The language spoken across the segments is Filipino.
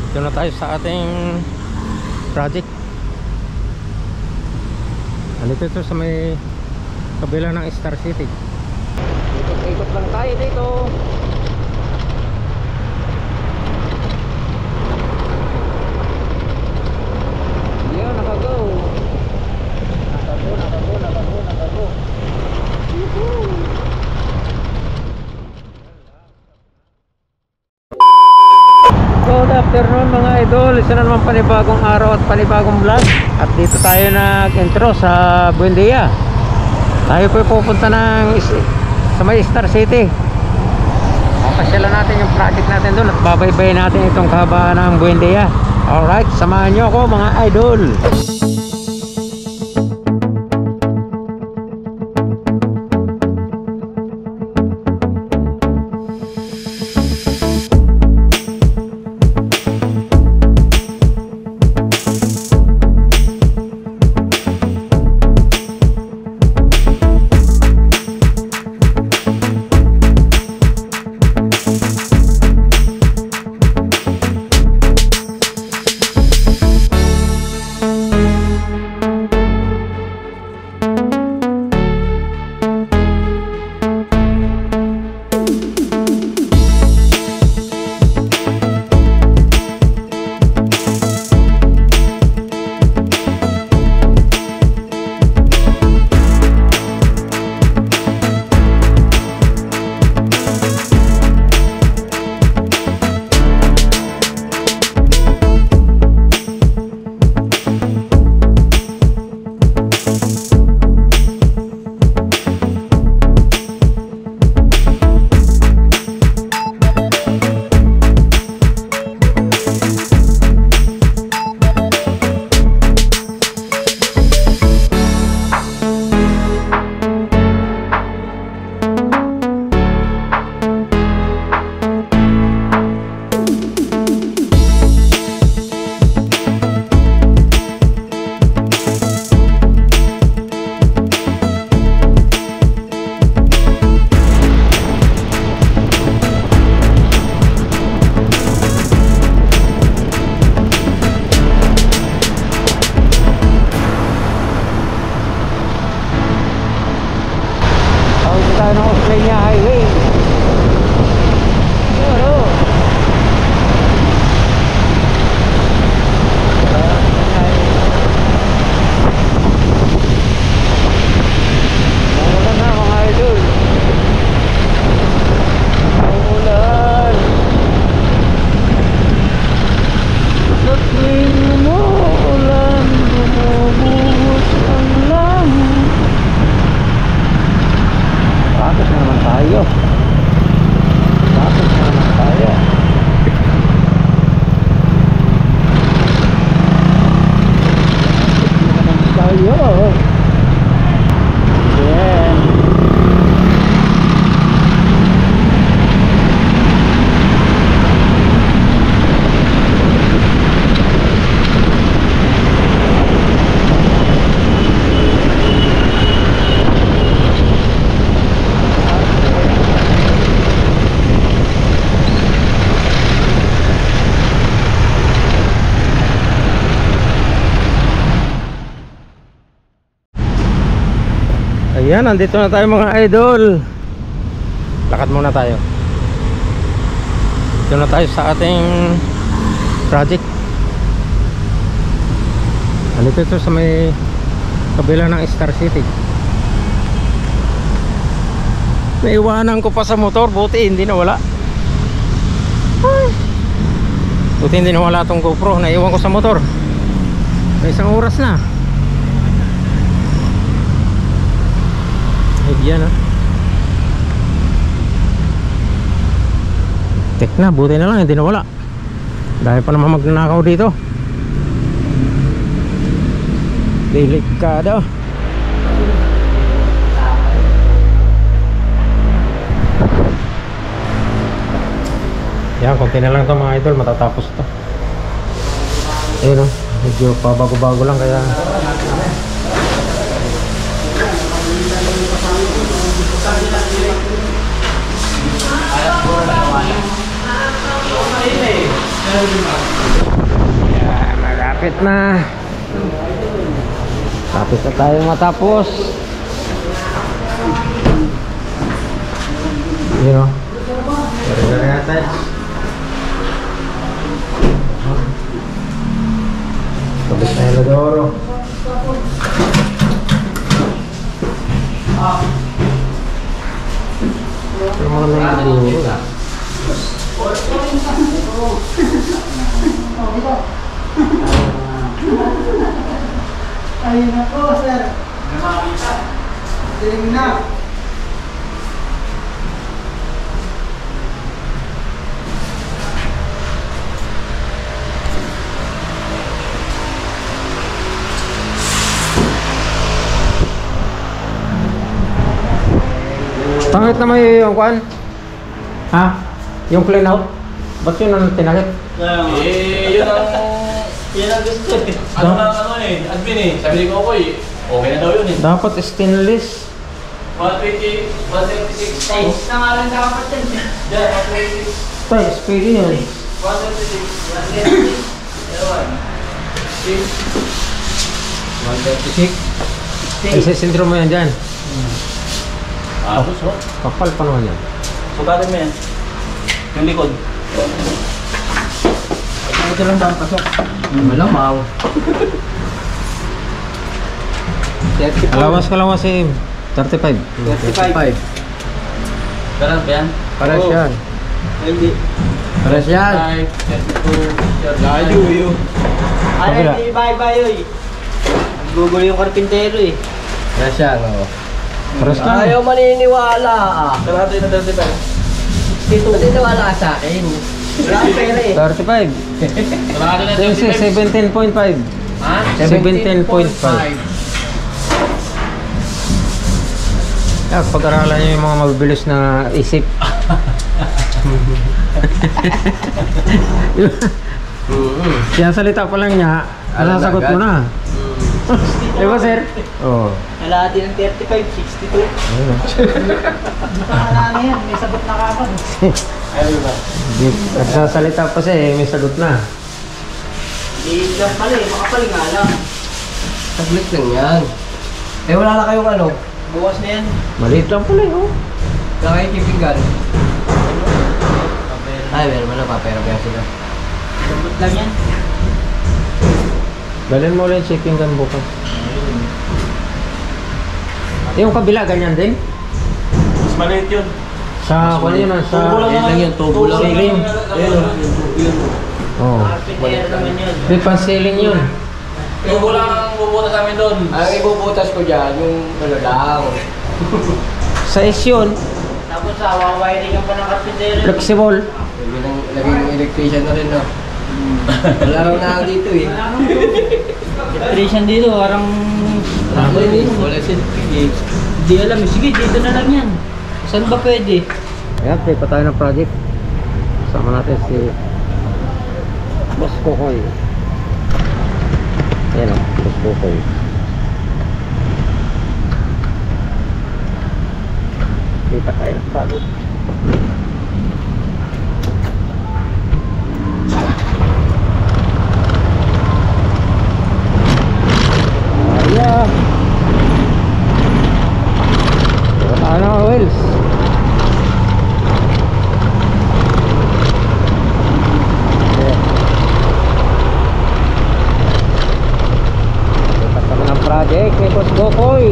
Dito na tayo sa ating project. Andito ito sa may kabila ng Star City. Ikot-ikot lang tayo dito. Yan, nakago. Nakago. Good afternoon mga idol, isa na naman panibagong araw at panibagong vlog. At dito tayo nag-intro sa Buendia. Tayo po pupunta sa may Star City. Papasyalan natin yung project natin doon at babaybayin natin itong kahabaan ng Buendia. Alright, samahan nyo ako mga idol. Ayan, nandito na tayo mga idol. Lakad muna tayo. Dito na tayo sa ating project. Nandito ito sa may kabila ng Star City. Naiwanan ko pa sa motor, buti hindi nawala. Buti hindi nawala itong GoPro. Naiwan ko sa motor. May isang oras na. Yan ah. Tek na, buti na lang hindi nawala. Dahil pa naman magnanakaw dito. Delikado. Yan, konti na lang ito mga idol, matatapos ito. Ayun oh, medyo pabago-bago lang kaya Yan, malapit na. Tapos na tayo matapos. You know, gara-gara natin. Tapos na yung Lodoro. Pero mga nangyayon. Ayun na po, sir. Tiling na. Pangit naman yung kuan. Ha? Yung clean out? Ba't yun ang tinakit? Yun ang gusto eh. Admin eh. Sabi ni Kokoy, okay na daw yun eh. Dapat stainless. 120, 126. Tiles na nga lang dapat yan. Yeah, 126. Tay, speedy yun. 126. 136. Ay, sa sentro mo yan dyan. Tapos oh. Kapal pa naman yan. Sugatin mo yan. Yung likod. Ito lang ba ang pasok? Malamaw. Alawas ka lang si 35. 35. Ganun ba yan? Pares yan. Hindi. Pares yan. 32. Layo yun. Ay, Kabila. hindi bye-bye yun. Gugulo yung karpintero eh. Pares yan. Pares yan. Ayaw maniniwala ah. Kalahati na 35. Dito. Maniniwala sa akin. Wala ang pera eh. 35. Kalahati na Kasi 35. 17.5. Ha? 17.5. Yeah, pag-aralan niyo yung mga mabibilis na isip. Sinasalita pa lang niya, nasasagot mo na. Di ba, sir? Oo. Kalahati ng 35, 62. Ayun. Ano yan, may sagot na kapag. Ayun ba? Nagsasalita pa siya eh, may sagot na. Liit lang pala eh, makapal nga lang. Saglit lang yan. Eh wala na kayong ano? Bukas na yan. Maliit lang pala eh, oh. Wala kayong kipinggan? Ay, meron na papera ba sila? Sagot lang yan. Dalhin mo ulit shipping gun bukas. Yung kabila, ganyan din? Mas maliit yun. Sa, ano yun, sa... Tubo lang Yan lang yun, tubo lang. Ceiling. Ayun o, yung tubo yun. Oo. Carpintero naman yun. May pan-ceiling yun. Tubo lang ang bubuta sa amin doon. Ang ibubutas ko dyan, yung ano lang. Sa yun, Tapos wiring pa ng carpintero. flexible. Naging electrician na rin no. Wala raw na dito eh. Electrician dito, parang... Wala dito, wala sila. Hindi alam, sige dito na lang yan. Saan ba pwede? Ayan, play pa tayo ng project. Kasama natin si Boss Kokoy. Ayan o, Boss Kokoy. Play pa tayo ng project. Ayan. Ano ang wheels? Ito kami ng project ni Boss Kokoy.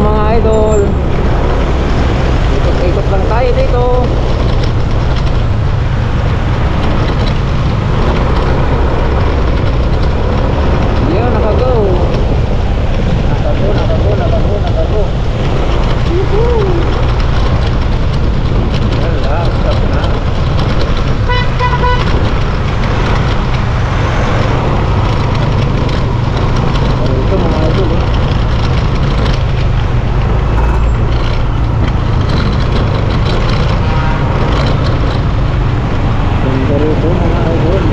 mga idol. Ikot-ikot lang tayo dito. Yun, nakago. Nakago. Yuhuu. Wala, stop na. Ito mga idol eh. Ganda rito mga idol.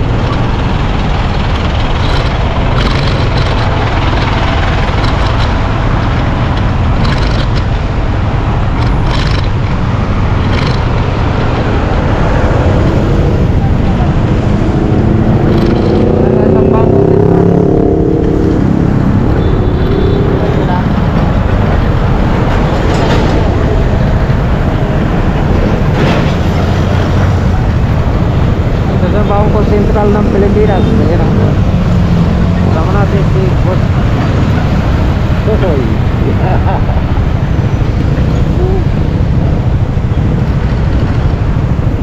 Sa Bangko Sentral ng Pilipinas. Ayan ang kasama natin si Boss Totoy.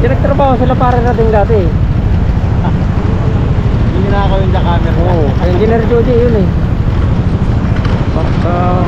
Nagtrabaho sila para natin dati. Hindi na ako yung camera. Oo, Engineer Jody yun eh. Baka